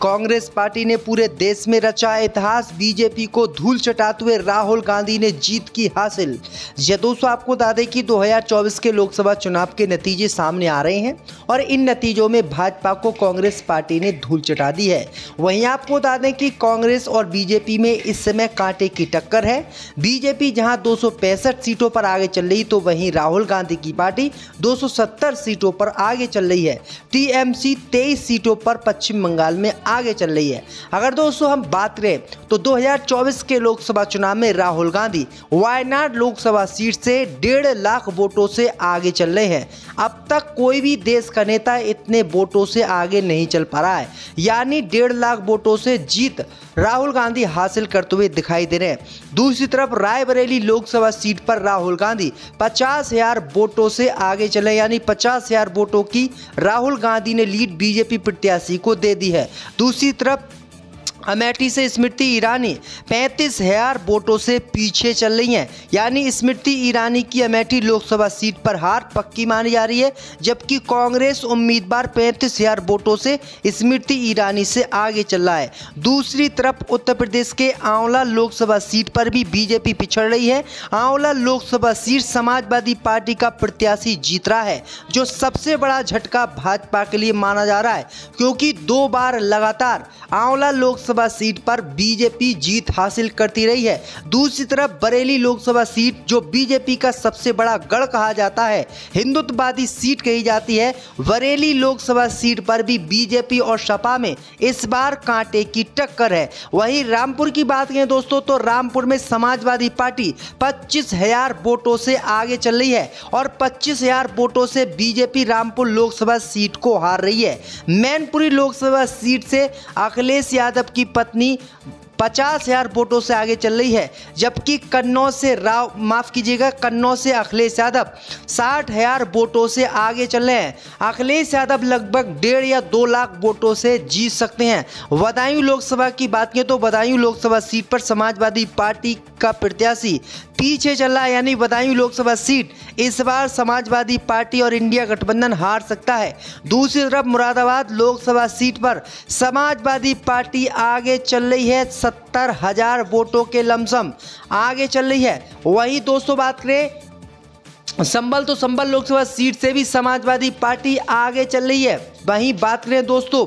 Congress party ने पूरे देश में रचा इतिहास, बीजेपी को धूल चटाते हुए राहुल गांधी ने जीत की हासिल। ये दोस्तों आपको बता दें कि 2024 के लोकसभा चुनाव के नतीजे सामने आ रहे हैं और इन नतीजों में भाजपा को कांग्रेस पार्टी ने धूल चटा दी है। वहीं आपको बता दें कि कांग्रेस और बीजेपी में इस समय कांटे की टक्कर है। बीजेपी जहां 265 सीटों पर आगे चल रही तो वहीं राहुल गांधी की पार्टी 270 सीटों पर आगे चल रही है। टीएमसी 23 सीटों पर पश्चिम बंगाल में आगे चल रही है। अगर दोस्तों हम बात करें तो 2024 के लोकसभा चुनाव में राहुल गांधी वायनाड लोकसभा सीट से 1.5 लाख वोटों से आगे चल रहे हैं। अब तक कोई भी देश का नेता इतने वोटों से आगे नहीं चल पा रहा है, यानी 1.5 लाख वोटों से जीत राहुल गांधी हासिल करते हुए दिखाई दे रहे हैं। दूसरी तरफ रायबरेली लोकसभा सीट पर राहुल गांधी 50,000 वोटों से आगे चले, यानी 50,000 वोटों की राहुल गांधी ने लीड बीजेपी प्रत्याशी को दे दी है। दूसरी तरफ अमेठी से स्मृति ईरानी 35,000 वोटों से पीछे चल रही हैं, यानी स्मृति ईरानी की अमेठी लोकसभा सीट पर हार पक्की मानी जा रही है, जबकि कांग्रेस उम्मीदवार 35,000 वोटों से स्मृति ईरानी से आगे चल रहा है। दूसरी तरफ उत्तर प्रदेश के आंवला लोकसभा सीट पर भी बीजेपी पिछड़ रही है। आंवला लोकसभा सीट समाजवादी पार्टी का प्रत्याशी जीत रहा है, जो सबसे बड़ा झटका भाजपा के लिए माना जा रहा है, क्योंकि 2 बार लगातार आंवला लोकसभा सीट पर बीजेपी जीत हासिल करती रही है। दूसरी तरफ बरेली लोकसभा सीट, जो बीजेपी का सबसे बड़ा गढ़ कहा जाता है, हिंदुत्ववादी सीट कही जाती है, बरेली लोकसभा सीट पर भी बीजेपी और सपा में इस बार कांटे की टक्कर है। वहीं रामपुर की बात करें दोस्तों तो रामपुर में समाजवादी पार्टी 25,000 वोटों से आगे चल रही है और 25,000 वोटों से बीजेपी रामपुर लोकसभा सीट को हार रही है। मैनपुरी लोकसभा सीट से अखिलेश यादव की पत्नी 50,000 वोटों से आगे चल रही है, जबकि कन्नौज से अखिलेश यादव 60,000 वोटों से आगे चल रहे हैं। अखिलेश यादव लगभग 1.5 या 2 लाख वोटों से जीत सकते हैं। बदायूं लोकसभा की बात करें तो बदायूं लोकसभा सीट पर समाजवादी पार्टी का प्रत्याशी पीछे चल रहा है, यानी बदायूं लोकसभा सीट इस बार समाजवादी पार्टी और इंडिया गठबंधन हार सकता है। दूसरी तरफ मुरादाबाद लोकसभा सीट पर समाजवादी पार्टी आगे चल रही है, 70,000 वोटों के लमसम आगे चल रही है। वहीं दोस्तों बात करें संभल लोकसभा सीट से भी समाजवादी पार्टी आगे चल रही है। वहीं बात करें दोस्तों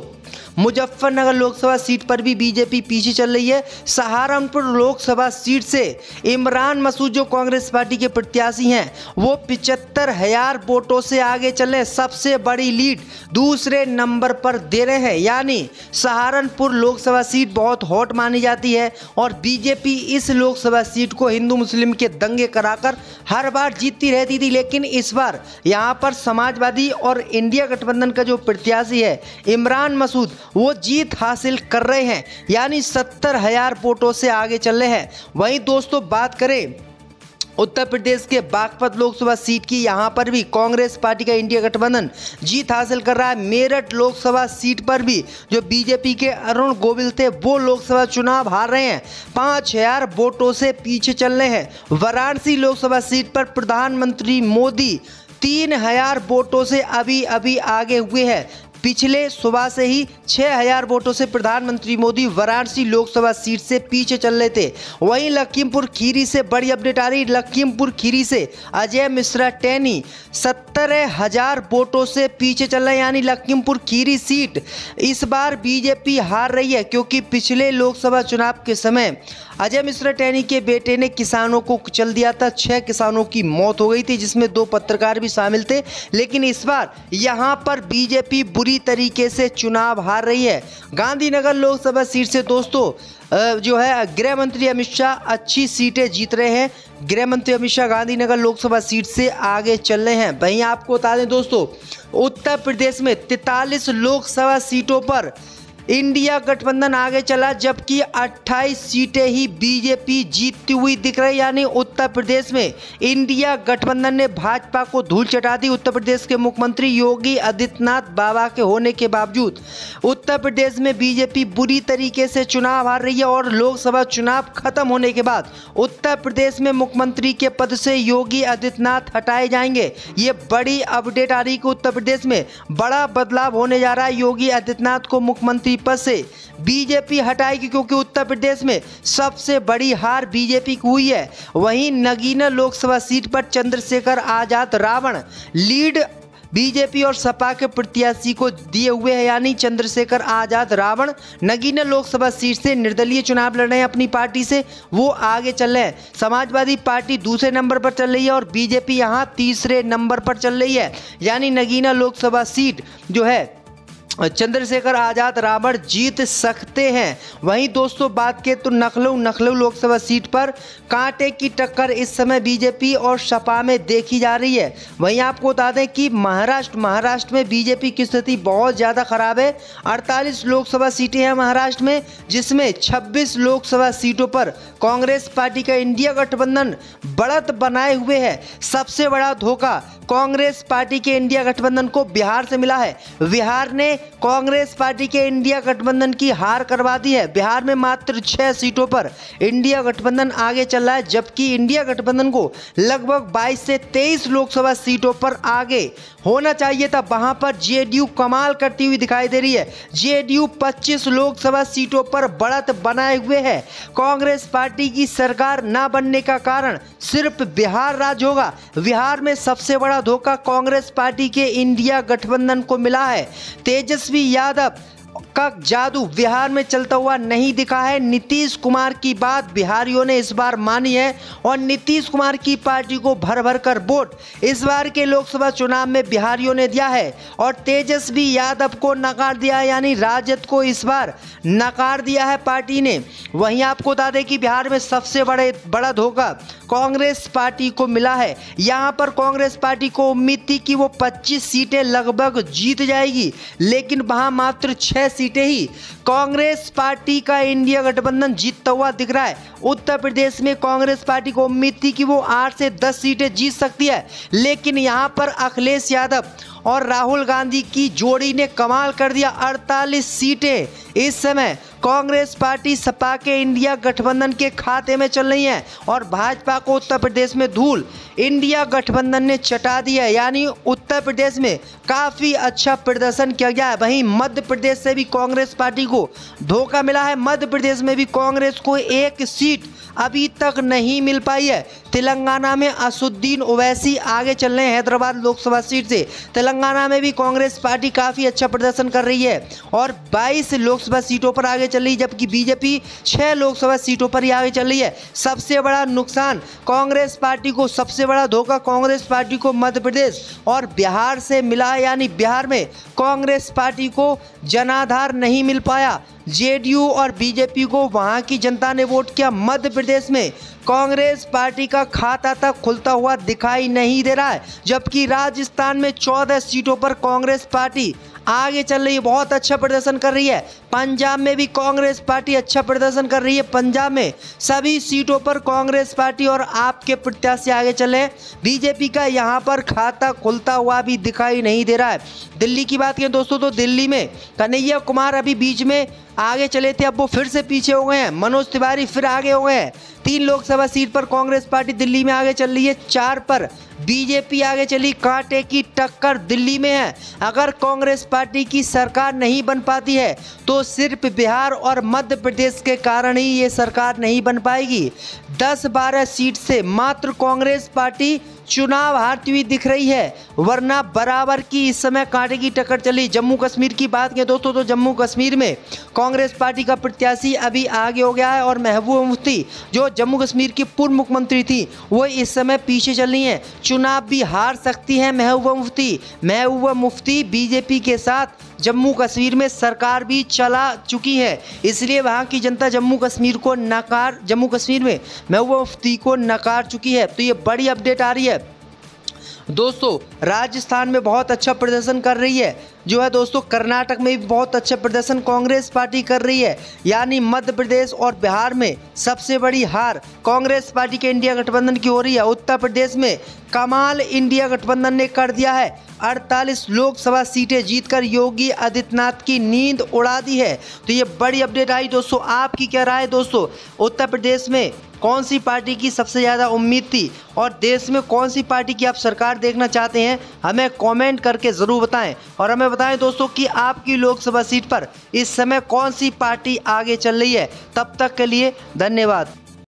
मुजफ्फरनगर लोकसभा सीट पर भी बीजेपी पीछे चल रही है। सहारनपुर लोकसभा सीट से इमरान मसूद, जो कांग्रेस पार्टी के प्रत्याशी हैं, वो 75,000 वोटों से आगे चल रहे हैं। सबसे बड़ी लीड दूसरे नंबर पर दे रहे हैं, यानी सहारनपुर लोकसभा सीट बहुत हॉट मानी जाती है और बीजेपी इस लोकसभा सीट को हिंदू मुस्लिम के दंगे कराकर हर बार जीतती रहती थी, लेकिन इस बार यहाँ पर समाजवादी और इंडिया गठबंधन का जो प्रत्याशी है इमरान मसूद, वो जीत हासिल कर रहे हैं, यानी 70,000 वोटों से आगे चल रहे हैं। वहीं दोस्तों बात करें उत्तर प्रदेश के बागपत लोकसभा सीट की, यहां पर भी कांग्रेस पार्टी का इंडिया गठबंधन जीत हासिल कर रहा है। मेरठ लोकसभा सीट पर भी जो बीजेपी के अरुण गोविल थे, वो लोकसभा चुनाव हार रहे हैं, 5,000 वोटों से पीछे चल रहे हैं। वाराणसी लोकसभा सीट पर प्रधानमंत्री मोदी 3,000 वोटों से अभी आगे हुए हैं। पिछले सुबह से ही 6,000 वोटों से प्रधानमंत्री मोदी वाराणसी लोकसभा सीट से पीछे चल रहे थे। वहीं लखीमपुर खीरी से बड़ी अपडेट आ रही, लखीमपुर खीरी से अजय मिश्रा टैनी 70,000 वोटों से पीछे चल रहे हैं, यानी लखीमपुर खीरी सीट इस बार बीजेपी हार रही है, क्योंकि पिछले लोकसभा चुनाव के समय अजय मिश्रा टैनी के बेटे ने किसानों को कुचल दिया था, 6 किसानों की मौत हो गई थी, जिसमें 2 पत्रकार भी शामिल थे। लेकिन इस बार यहां पर बीजेपी बुरी तरीके से चुनाव हार रही है। गांधीनगर लोकसभा सीट से दोस्तों जो है गृह मंत्री अमित शाह अच्छी सीटें जीत रहे हैं। गृह मंत्री अमित शाह गांधीनगर लोकसभा सीट से आगे चल रहे हैं। वहीं आपको बता दें दोस्तों उत्तर प्रदेश में 43 लोकसभा सीटों पर इंडिया गठबंधन आगे चला, जबकि 28 सीटें ही बीजेपी जीतती हुई दिख रही, यानी उत्तर प्रदेश में इंडिया गठबंधन ने भाजपा को धूल चटा दी। उत्तर प्रदेश के मुख्यमंत्री योगी आदित्यनाथ बाबा के होने के बावजूद उत्तर प्रदेश में बीजेपी बुरी तरीके से चुनाव हार रही है और लोकसभा चुनाव खत्म होने के बाद उत्तर प्रदेश में मुख्यमंत्री के पद से योगी आदित्यनाथ हटाए जाएंगे। ये बड़ी अपडेट आ रही कि उत्तर प्रदेश में बड़ा बदलाव होने जा रहा है। योगी आदित्यनाथ को मुख्यमंत्री पद से बीजेपी हटाएगी, क्योंकि उत्तर प्रदेश में सबसे बड़ी हार बीजेपी की हुई है। वहीं नगीना लोकसभा सीट पर चंद्रशेखर आजाद रावण लीड बीजेपी और सपा के प्रत्याशी को दिए हुए हैं, यानी चंद्रशेखर आजाद रावण नगीना लोकसभा सीट से निर्दलीय चुनाव लड़ रहे हैं अपनी पार्टी से, वो आगे चल रहे हैं। समाजवादी पार्टी दूसरे नंबर पर चल रही है और बीजेपी यहाँ तीसरे नंबर पर चल रही है, यानी नगीना लोकसभा सीट जो है चंद्रशेखर आजाद रावण जीत सकते हैं। वहीं दोस्तों बात करें तो लखनऊ लोकसभा सीट पर कांटे की टक्कर इस समय बीजेपी और सपा में देखी जा रही है। वहीं आपको बता दें कि महाराष्ट्र में बीजेपी की स्थिति बहुत ज़्यादा खराब है। 48 लोकसभा सीटें हैं महाराष्ट्र में, जिसमें 26 लोकसभा सीटों पर कांग्रेस पार्टी का इंडिया गठबंधन बढ़त बनाए हुए है। सबसे बड़ा धोखा कांग्रेस पार्टी के इंडिया गठबंधन को बिहार से मिला है। बिहार ने कांग्रेस पार्टी के इंडिया गठबंधन की हार करवा दी है। बिहार में मात्र 6 सीटों पर इंडिया गठबंधन आगे चल रहा है, जबकि इंडिया गठबंधन को लगभग 22 से 23 लोकसभा सीटों पर आगे होना चाहिए था। वहां पर जेडीयू कमाल करती हुई दिखाई दे रही है। जेडीयू 25 लोकसभा सीटों पर बढ़त बनाए हुए है। कांग्रेस पार्टी की सरकार न बनने का कारण सिर्फ बिहार राज्य होगा। बिहार में सबसे बड़ा धोखा कांग्रेस पार्टी के इंडिया गठबंधन को मिला है। तेजस्वी यादव का जादू बिहार में चलता हुआ नहीं दिखा है। नीतीश कुमार की बात बिहारियों ने इस बार मानी है और नीतीश कुमार की पार्टी को भर भर कर वोट इस बार के लोकसभा चुनाव में बिहारियों ने दिया है और तेजस्वी यादव को नकार दिया है, यानी राजद को इस बार नकार दिया है पार्टी ने। वहीं आपको बता दें कि बिहार में सबसे बड़ा धोखा कांग्रेस पार्टी को मिला है। यहां पर कांग्रेस पार्टी को उम्मीद थी कि वो 25 सीटें लगभग जीत जाएगी, लेकिन वहां मात्र 6 सीटें ही कांग्रेस पार्टी का इंडिया गठबंधन जीतता हुआ दिख रहा है। उत्तर प्रदेश में कांग्रेस पार्टी को उम्मीद थी कि वो 8 से 10 सीटें जीत सकती है, लेकिन यहां पर अखिलेश यादव और राहुल गांधी की जोड़ी ने कमाल कर दिया। 48 सीटें इस समय कांग्रेस पार्टी सपा के इंडिया गठबंधन के खाते में चल रही हैं और भाजपा को उत्तर प्रदेश में धूल इंडिया गठबंधन ने चटा दी है, यानी उत्तर प्रदेश में काफ़ी अच्छा प्रदर्शन किया गया है। वहीं मध्य प्रदेश से भी कांग्रेस पार्टी को धोखा मिला है। मध्य प्रदेश में भी कांग्रेस को एक सीट अभी तक नहीं मिल पाई है। तेलंगाना में असुद्दीन ओवैसी आगे चल रहे हैं हैदराबाद लोकसभा सीट से। तेलंगाना में भी कांग्रेस पार्टी काफ़ी अच्छा प्रदर्शन कर रही है और 22 लोकसभा सीटों पर आगे चल रही है, जबकि बीजेपी 6 लोकसभा सीटों पर ही आगे चल रही है। सबसे बड़ा नुकसान कांग्रेस पार्टी को, सबसे बड़ा धोखा कांग्रेस पार्टी को मध्य प्रदेश और बिहार से मिला है, यानी बिहार में कांग्रेस पार्टी को जनाधार नहीं मिल पाया। जेडीयू और बीजेपी को वहां की जनता ने वोट किया। मध्य प्रदेश में कांग्रेस पार्टी का खाता तक खुलता हुआ दिखाई नहीं दे रहा है, जबकि राजस्थान में 14 सीटों पर कांग्रेस पार्टी आगे चल रही है, बहुत अच्छा प्रदर्शन कर रही है। पंजाब में भी कांग्रेस पार्टी अच्छा प्रदर्शन कर रही है। पंजाब में सभी सीटों पर कांग्रेस पार्टी और आपके प्रत्याशी आगे चले हैं। बीजेपी का यहां पर खाता खुलता हुआ भी दिखाई नहीं दे रहा है। दिल्ली की बात करें दोस्तों तो दिल्ली में कन्हैया कुमार अभी बीच में आगे चले थे, अब वो फिर से पीछे हो गए हैं। मनोज तिवारी फिर आगे हो गए हैं। 3 लोकसभा सीट पर कांग्रेस पार्टी दिल्ली में आगे चल रही है, 4 पर बीजेपी आगे चली। कांटे की टक्कर दिल्ली में है। अगर कांग्रेस पार्टी की सरकार नहीं बन पाती है तो सिर्फ बिहार और मध्य प्रदेश के कारण ही ये सरकार नहीं बन पाएगी। 10-12 सीट से मात्र कांग्रेस पार्टी चुनाव हारती हुई दिख रही है, वरना बराबर की इस समय कांटे की टक्कर चली। जम्मू कश्मीर की बात करें दोस्तों तो जम्मू कश्मीर में कांग्रेस पार्टी का प्रत्याशी अभी आगे हो गया है और महबूबा मुफ्ती जो जम्मू कश्मीर की पूर्व मुख्यमंत्री थी वो इस समय पीछे चल रही हैं। चुनाव भी हार सकती है महबूबा मुफ्ती। महबूबा मुफ्ती बीजेपी के साथ जम्मू कश्मीर में सरकार भी चला चुकी है, इसलिए वहां की जनता जम्मू कश्मीर में महबूबा मुफ्ती को नकार चुकी है। तो ये बड़ी अपडेट आ रही है दोस्तों। राजस्थान में बहुत अच्छा प्रदर्शन कर रही है जो है दोस्तों। कर्नाटक में भी बहुत अच्छा प्रदर्शन कांग्रेस पार्टी कर रही है, यानी मध्य प्रदेश और बिहार में सबसे बड़ी हार कांग्रेस पार्टी के इंडिया गठबंधन की हो रही है। उत्तर प्रदेश में कमाल इंडिया गठबंधन ने कर दिया है। 48 लोकसभा सीटें जीतकर योगी आदित्यनाथ की नींद उड़ा दी है। तो ये बड़ी अपडेट आई दोस्तों। आपकी क्या राय है दोस्तों? उत्तर प्रदेश में कौन सी पार्टी की सबसे ज़्यादा उम्मीद थी और देश में कौन सी पार्टी की आप सरकार देखना चाहते हैं? हमें कमेंट करके ज़रूर बताएं और हमें बताएं दोस्तों कि आपकी लोकसभा सीट पर इस समय कौन सी पार्टी आगे चल रही है। तब तक के लिए धन्यवाद।